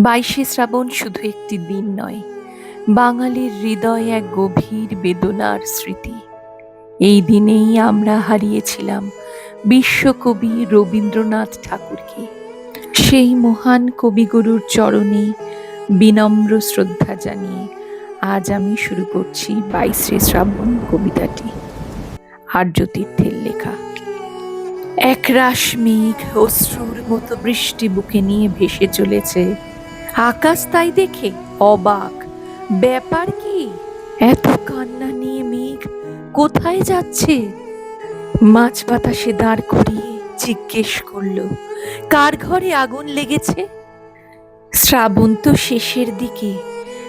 ২২শে শ্রাবণ শুধু একটি দিন নয়, বাঙালির হৃদয়ে এক গভীর বেদনার স্মৃতি। এই দিনেই আমরা হারিয়েছিলাম বিশ্বকবি রবীন্দ্রনাথ ঠাকুরকে। সেই মহান কবিগুরুর চরণে বিনম্র শ্রদ্ধা জানিয়ে আজ আমি শুরু করছি ২২শে শ্রাবণ কবিতাটি। আর্যতীর্থের লেখা। একরাশ মেঘ অশ্রুর মতো বৃষ্টি বুকে নিয়ে ভেসে চলেছে। আকাশ তাই দেখে অবাক। ব্যাপার কি? এত কান্না নিয়ে মেঘ কোথায় যাচ্ছে? মাঝ বাতাসে দাঁড় করিয়ে জিজ্ঞেস করলো, কার ঘরে আগুন লেগেছে? শ্রাবণ তো শেষের দিকে,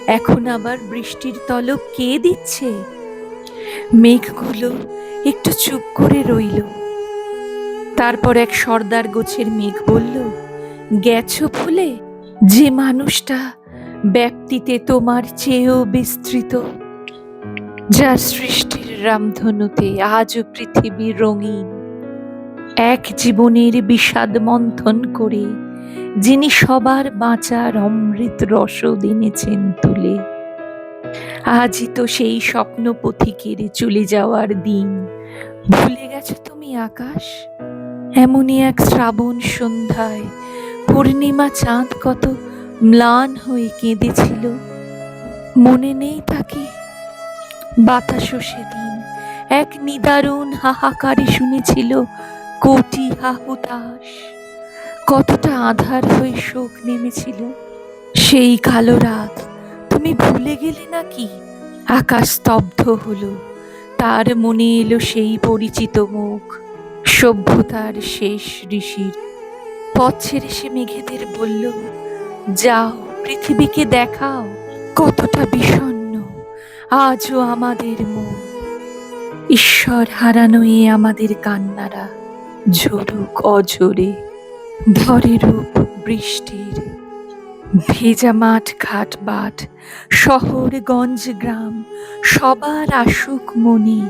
এখন আবার বৃষ্টির তলব কে দিচ্ছে? মেঘগুলো একটু চুপ করে রইল। তারপর এক সর্দার গোছের মেঘ বলল, গেছো ভুলে যে মানুষটা ব্যাপ্তিতে তোমার চেয়েও বিস্তৃত, যার সৃষ্টির রামধনুতে আজও পৃথিবী রঙিন, এক জীবনের বিষাদ মন্থন করে যিনি সবার বাঁচার অমৃত রসদ এনেছেন তুলে। আজই তো সেই স্বপ্ন পথিকের চলে যাওয়ার দিন। ভুলে গেছো তুমি আকাশ? এমনই এক শ্রাবণ সন্ধ্যায় পূর্ণিমা চাঁদ কত ম্লান হয়ে কেঁদেছিল, মনে নেই তাকে? বাতাসও সেদিন এক নিদারুণ হাহাকারে শুনেছিল কোটি হাহুতাশ। কতটা আঁধার হয়ে শোক নেমেছিল। সেই কালো রাত তুমি ভুলে গেলে নাকি? আকাশ স্তব্ধ হলো, তার মনে এলো সেই পরিচিত মুখ, সভ্যতার শেষ ঋষির। পথ ছেড়ে সে মেঘেদের বলল, যাও পৃথিবীকে দেখাও কতটা বিষণ্ণ আজও আমাদের মন। ঈশ্বর হারানো এ আমাদের কান্নারা ঝরুক অঝরে, ধরে রূপ বৃষ্টির। ভেজা মাঠ ঘাট বাট, শহর গঞ্জ গ্রাম, সবার আসুক মনে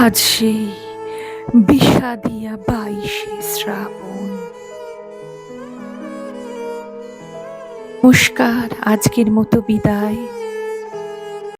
আজ সেই বিষাদিয়া ২২শে শ্রাবণ। নমস্কার, আজকের মতো বিদায়।